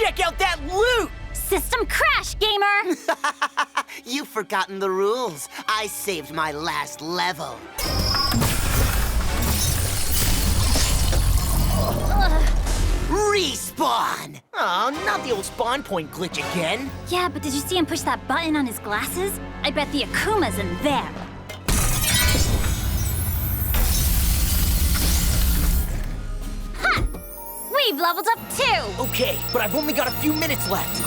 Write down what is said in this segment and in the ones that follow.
Check out that loot! System crash, gamer! You've forgotten the rules. I saved my last level. Respawn! Oh, not the old spawn point glitch again. Yeah, but did you see him push that button on his glasses? I bet the akuma's in there. Ha! We've leveled up too! Okay, but I've only got a few minutes left.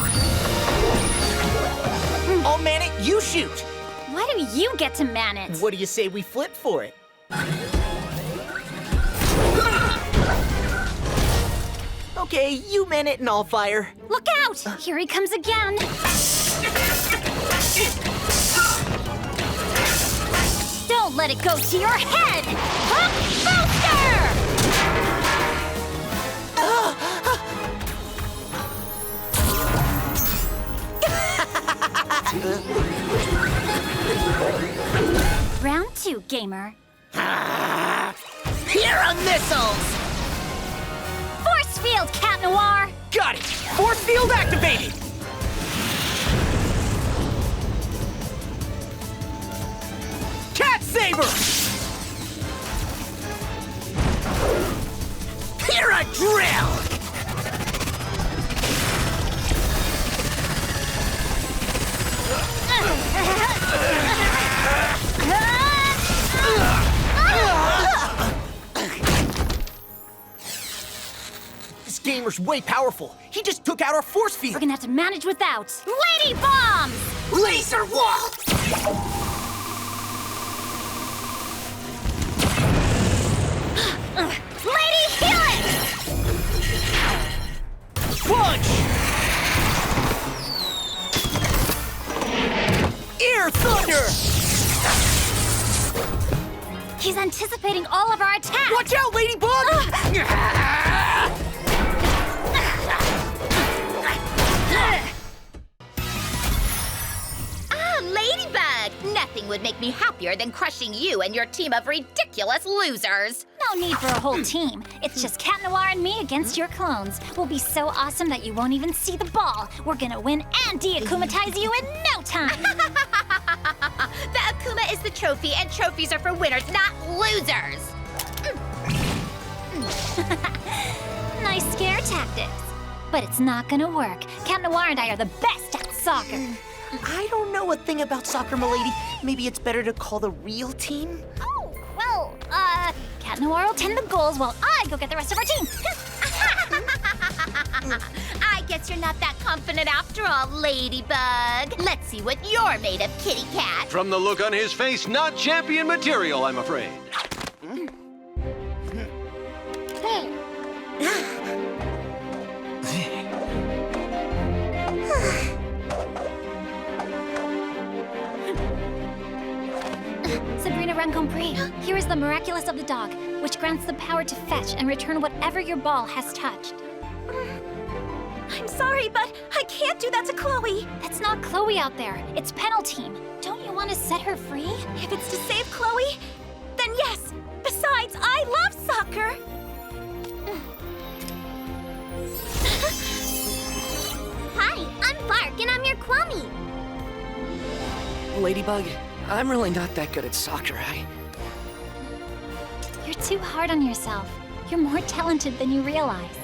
I'll man it, you shoot! Why do you get to man it? What do you say we flip for it? Okay, you man it and I'll fire. Look out! Here he comes again! Don't let it go to your head! Hawk Booster! Round 2, gamer. Here are missiles! Force field, Cat Noir! Got it! Force field activated! Cat Saber! Here a drill! This gamer's way powerful. He just took out our force We're field. gonna have to manage without. Lady Bombs! Laser wall! Lady Helix! Punch! Air Thunder! He's anticipating all of our attacks! Watch out, Ladybug! Ah, Ladybug! Nothing would make me happier than crushing you and your team of ridiculous losers. No need for a whole team. It's just Cat Noir and me against your clones. We'll be so awesome that you won't even see the ball. We're gonna win and de-akumatize you in no time! The akuma is the trophy, and trophies are for winners, not losers. Nice scare tactics. But it's not gonna work. Cat Noir and I are the best at soccer. I don't know a thing about soccer, milady. Maybe it's better to call the real team? Oh, well, Cat Noir will tend the goals while I go get the rest of our team. I guess you're not that confident after all, Ladybug. Let's see what you're made of, kitty cat. From the look on his face, not champion material, I'm afraid. Sabrina Rencompris, here is the Miraculous of the dog, which grants the power to fetch and return whatever your ball has touched. I'm sorry, but I can't do that to Chloe. It's not Chloe out there, it's Penalteam. Don't you want to set her free? If it's to save Chloe, then yes. Besides, I love soccer. Hi, I'm Bark and I'm your Kwami. Ladybug, I'm really not that good at soccer. You're too hard on yourself. You're more talented than you realize.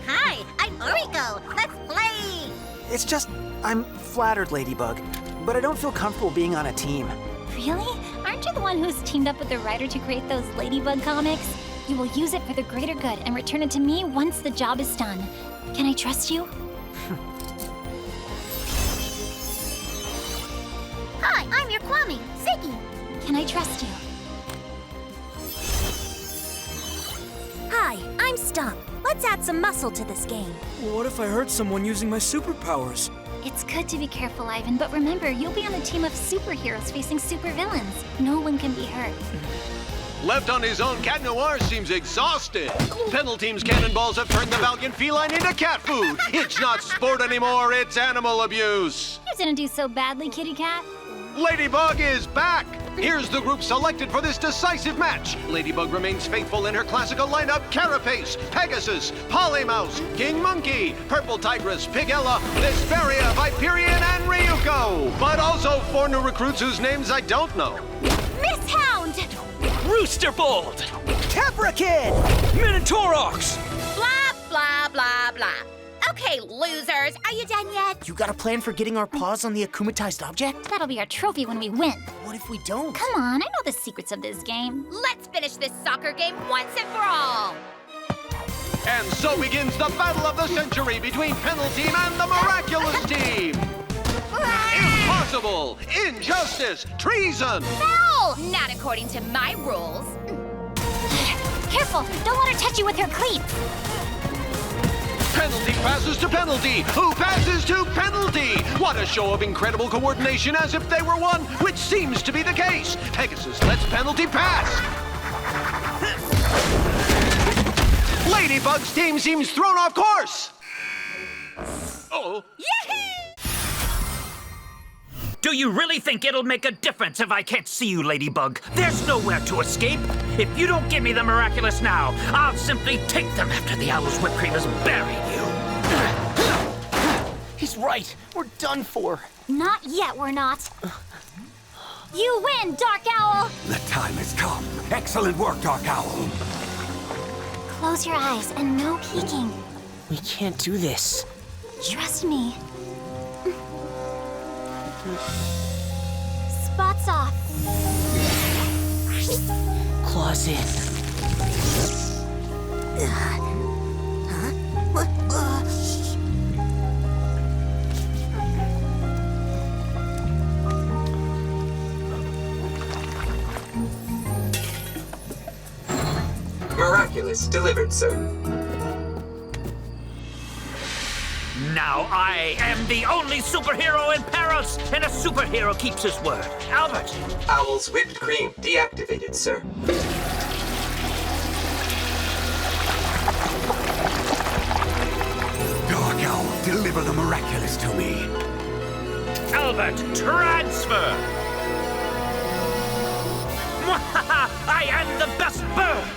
Hi, I'm Oriko. Let's play. It's just, I'm flattered, Ladybug, but I don't feel comfortable being on a team. Really? Aren't you the one who's teamed up with the writer to create those Ladybug comics? You will use it for the greater good and return it to me once the job is done. Can I trust you? Hi, I'm your Kwami, Ziggy. Can I trust you? Hi, I'm Stump. Let's add some muscle to this game. What if I hurt someone using my superpowers? It's good to be careful, Ivan, but remember, you'll be on a team of superheroes facing supervillains. No one can be hurt. Left on his own, Cat Noir seems exhausted. Penalteam's cannonballs have turned the valiant feline into cat food. It's not sport anymore, it's animal abuse. You didn't do so badly, kitty cat. Ladybug is back! Here's the group selected for this decisive match. Ladybug remains faithful in her classical lineup: Carapace, Pegasus, Polymouse, King Monkey, Purple Tigress, Pigella, Vesperia, Viperian, and Ryuko. But also 4 new recruits whose names I don't know. Miss Hound! Rooster Bolt! Capra Kid! Minotaurox! Blah, blah, blah, blah. Okay, losers, are you done yet? You got a plan for getting our paws on the akumatized object? That'll be our trophy when we win. What if we don't? Come on, I know the secrets of this game. Let's finish this soccer game once and for all. And so begins the battle of the century between Penalty Team and the Miraculous Team. Impossible! Injustice! Treason! No! Not according to my rules. Careful, don't let her touch you with her cleats. Penalty passes to Penalty, who passes to Penalty. What a show of incredible coordination, as if they were one, which seems to be the case. Pegasus lets Penalty pass. Ladybug's team seems thrown off course. Uh-oh. Do you really think it'll make a difference if I can't see you, Ladybug? There's nowhere to escape. If you don't give me the Miraculous now, I'll simply take them after the Owl's whipped cream has buried you. He's right. We're done for. Not yet, we're not. You win, Dark Owl! The time has come. Excellent work, Dark Owl. Close your eyes and no peeking. We can't do this. Trust me. Spots off. Claws in. Miraculous delivered, sir. Now I am the only superhero in Paris, and a superhero keeps his word. Albert! Owl's whipped cream deactivated, sir. Dark Owl, deliver the Miraculous to me. Albert, transfer! I am the best bird!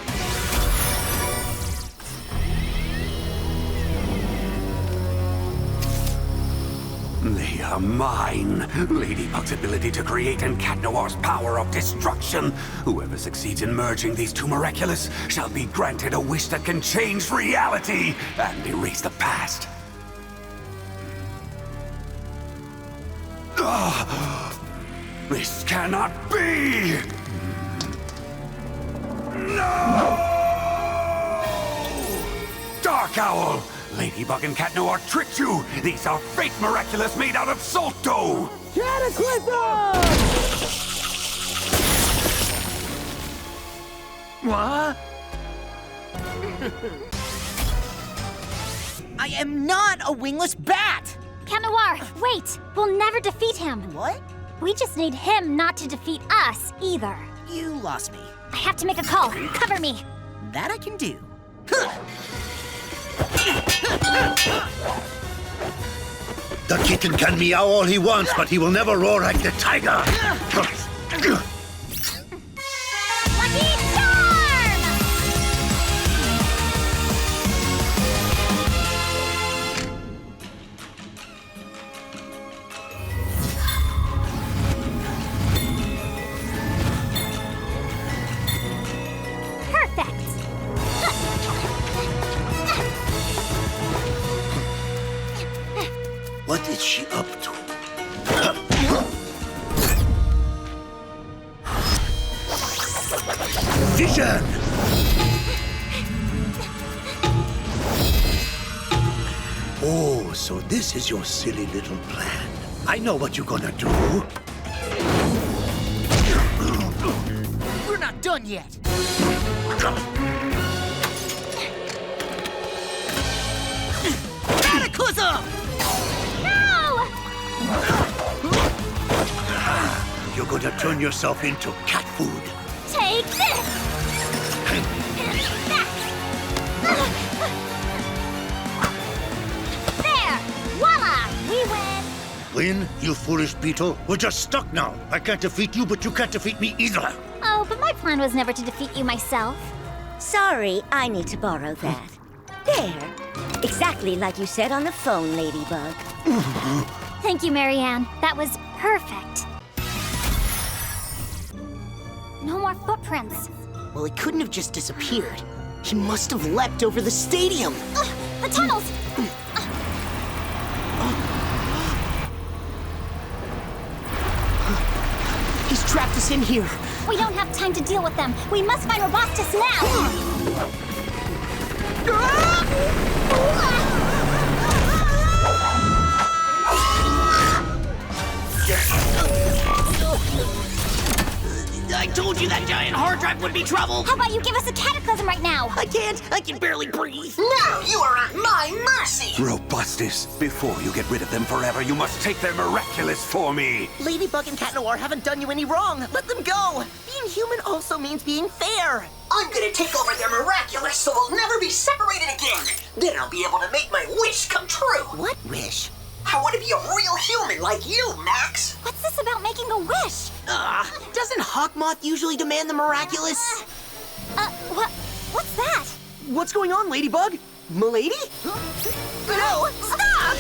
They are mine. Ladybug's ability to create and Cat Noir's power of destruction. Whoever succeeds in merging these two Miraculous shall be granted a wish that can change reality and erase the past. This cannot be! No! Dark Owl! Ladybug and Cat Noir tricked you! These are fake Miraculous made out of salt dough! Cataclysm! What? I am not a wingless bat! Cat Noir, wait! We'll never defeat him. What? We just need him not to defeat us, either. You lost me. I have to make a call. Cover me. That I can do. The kitten can meow all he wants, but he will never roar like the tiger. Lucky Charm! Perfect! What is she up to? Vision! Oh, so this is your silly little plan. I know what you're gonna do. We're not done yet. Cataclysm! No! You're gonna turn yourself into cat food. Take this! There! Voila! We win! win, you foolish beetle. We're just stuck now. I can't defeat you, but you can't defeat me either. Oh, but my plan was never to defeat you myself. Sorry, I need to borrow that. There. Exactly like you said on the phone, Ladybug. Thank you, Marianne. That was perfect. No more footprints. Well, he couldn't have just disappeared. He must have leapt over the stadium. The tunnels! He's trapped us in here. We don't have time to deal with them. We must find Robustus now! I told you that giant hard drive would be trouble. How about you give us a cataclysm right now? I can't. I can barely breathe. Now you are at my mercy! Robustus, before you get rid of them forever, you must take their Miraculous for me. Ladybug and Cat Noir haven't done you any wrong. Let them go. Being human also means being fair. I'm gonna take over their Miraculous so we'll never be separated again. Then I'll be able to make my wish come true. What wish? I want to be a real human like you, Max. What's this about making a wish? Doesn't Hawk Moth usually demand the Miraculous? What's that? What's going on, Ladybug? Milady? No, stop!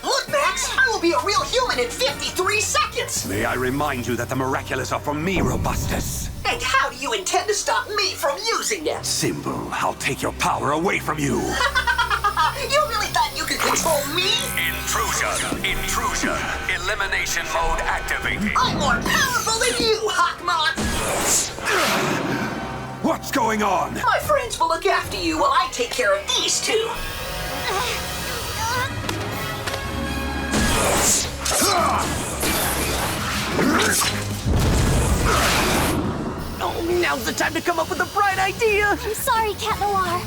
Look, Max, I will be a real human in 53 seconds. May I remind you that the Miraculous are from me, Robustus. And how do you intend to stop me from using it? Simple. I'll take your power away from you. You really thought you could control me? Intrusion! Intrusion! Elimination mode activated. I'm more powerful than you, Hawk Moth! What's going on? My friends will look after you while I take care of these two. Oh, now's the time to come up with a bright idea. I'm sorry, Cat Noir.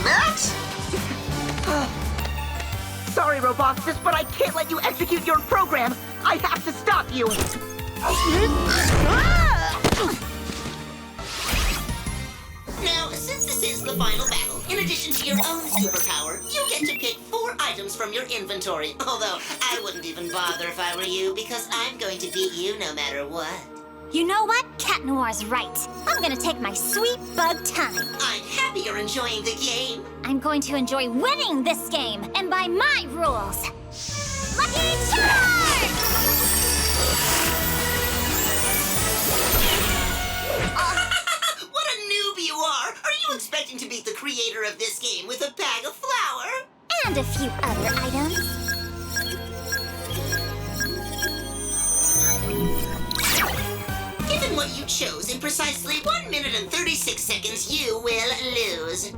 Max? Sorry, Robustus, but I can't let you execute your program. I have to stop you. Now, since this is the final battle, in addition to your own superpower, you get to pick 4 items from your inventory. Although, I wouldn't even bother if I were you, because I'm going to beat you no matter what. You know what? Cat Noir's right. I'm gonna take my sweet bug time. I'm happy you're enjoying the game. I'm going to enjoy winning this game, and by my rules. Lucky Charge! What a noob you are! Are you expecting to beat the creator of this game with a bag of flour? And a few other items. Given what you chose in precisely 1 minute and 36 seconds, you will lose.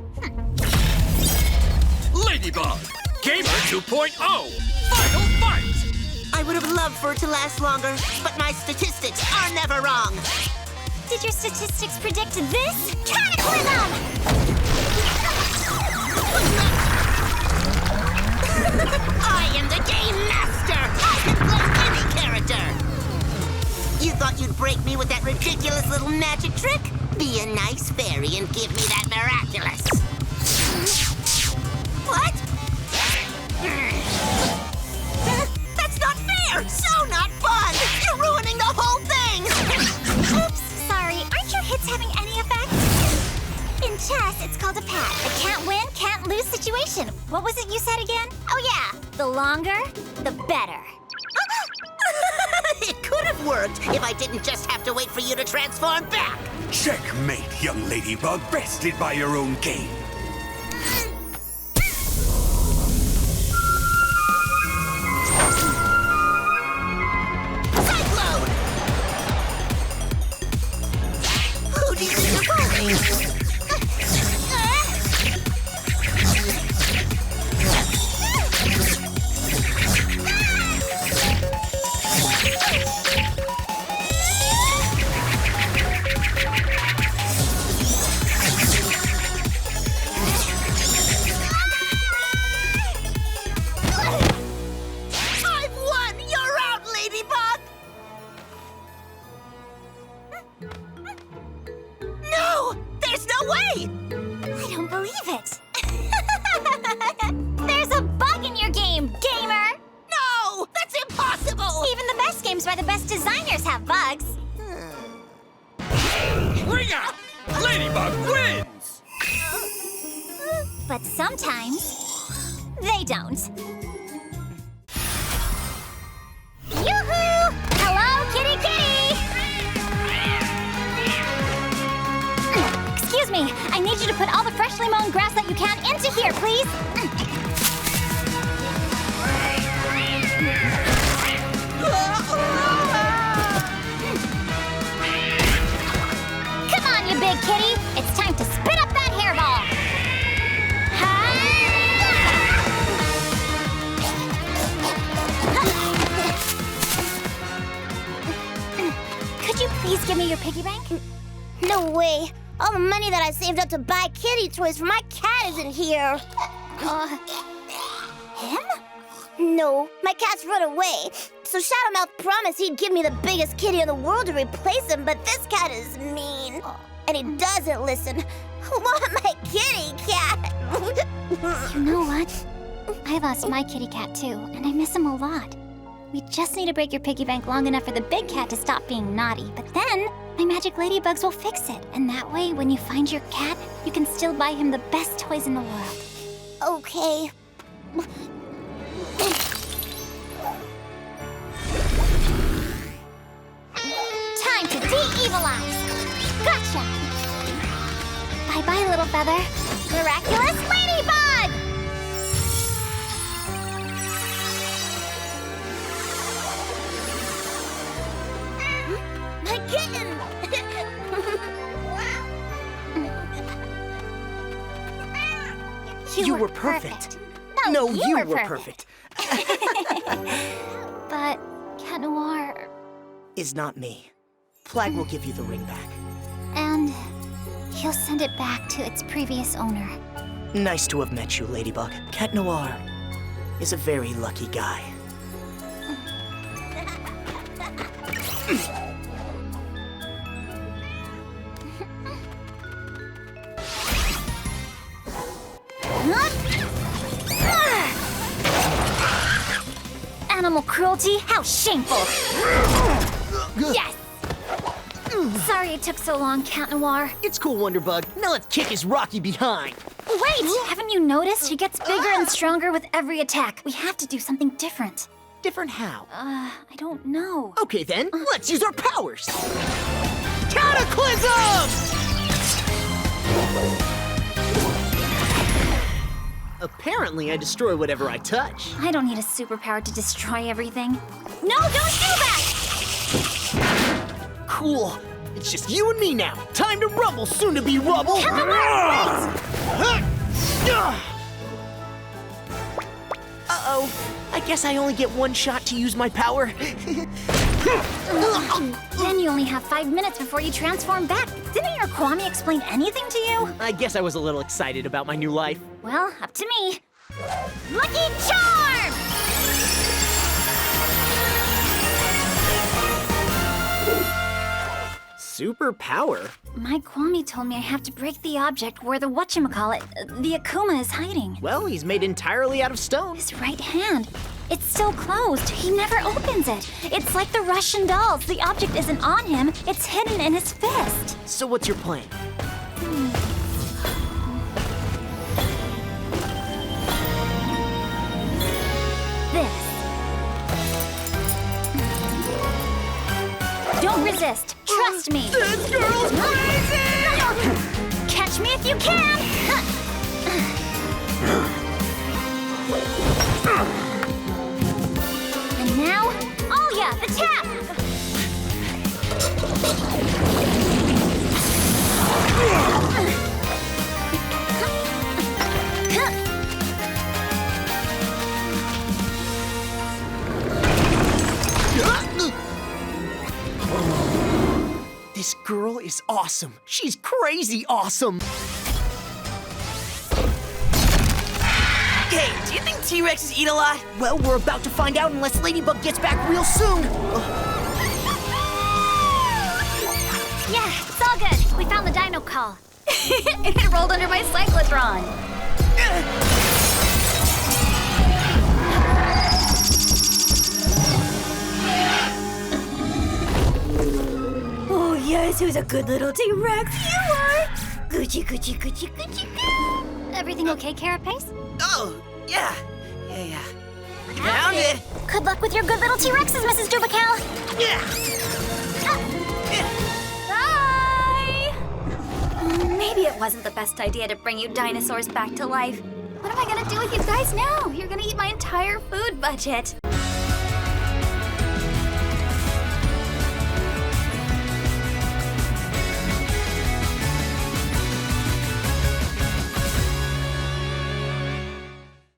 Ladybug, Gamer 2.0, final fight! I would have loved for it to last longer, but my statistics are never wrong. Did your statistics predict this cataclysm? I am the game master! I can play any character! You thought you'd break me with that ridiculous little magic trick? Be a nice fairy and give me that Miraculous. What? That's not fair! So not fun! You're ruining the whole thing! Oops, sorry. Aren't your hits having any effect? In chess, it's called a pat. A can't win, can't lose situation. What was it you said again? Oh yeah, the longer, the better. It could have worked if I didn't just have to wait for you to transform back! Checkmate, young Ladybug, bested by your own game. Cyclone! Who do you think you're fooling? believe it! There's a bug in your game, gamer! No! That's impossible! Even the best games by the best designers have bugs. Ring out! Ladybug wins! But sometimes, they don't. Yoo-hoo! Hello, kitty kitty! Excuse me, I need you to put all the freshly mown grass that you can into here, please. Come on, you big kitty. It's time to spit up that hairball. Could you please give me your piggy bank? No way. All the money that I saved up to buy kitty toys for my cat isn't here. Him? No, my cat's run away. So Shadowmouth promised he'd give me the biggest kitty in the world to replace him, but this cat is mean. And he doesn't listen. I want my kitty cat. You know what? I lost my kitty cat too, and I miss him a lot. We just need to break your piggy bank long enough for the big cat to stop being naughty, but then my magic ladybugs will fix it. And that way, when you find your cat, you can still buy him the best toys in the world. Okay. Time to de-evilize! Gotcha! Bye-bye, little feather. Miraculous ladybug! My kitten! You were perfect. No, you were perfect. But Cat Noir... Is not me. Flag will give you the ring back. And he'll send it back to its previous owner. Nice to have met you, Ladybug. Cat Noir is a very lucky guy. Animal cruelty? How shameful! Yes! Sorry it took so long, Cat Noir. It's cool, Wonderbug. Now let's kick his rocky behind. Wait! Haven't you noticed? He gets bigger and stronger with every attack. We have to do something different. Different how? I don't know. Okay then, let's use our powers! Cataclysm! Apparently, I destroy whatever I touch. I don't need a superpower to destroy everything. No, don't do that! Cool. It's just you and me now. Time to rumble, soon to be rubble. Uh-oh. I guess I only get one shot to use my power. Then you only have 5 minutes before you transform back. Didn't your Kwami explain anything to you? I guess I was a little excited about my new life. Well, up to me. Lucky Charm! Superpower? My Kwami told me I have to break the object where the whatchamacallit, the akuma is hiding. Well, he's made entirely out of stone. His right hand. It's still closed. He never opens it. It's like the Russian dolls. The object isn't on him. It's hidden in his fist. So what's your plan? This. Don't resist. Trust me. This girl's crazy! Catch me if you can! And now, oh yeah, the tap! This girl is awesome. She's crazy awesome. Hey, do you think T-Rexes eat a lot? Well, we're about to find out unless Ladybug gets back real soon. Yeah, it's all good. We found the dino call. It rolled under my cyclotron. Oh, yes, who's a good little T-Rex? You are! Gucci, Gucci, Gucci, Gucci, Gucci. Everything okay, Carapace? Oh, yeah. Found it. Good luck with your good little T-Rexes, Mrs. Dubacal. Yeah. Bye! Maybe it wasn't the best idea to bring you dinosaurs back to life. What am I gonna do with you guys now? You're gonna eat my entire food budget.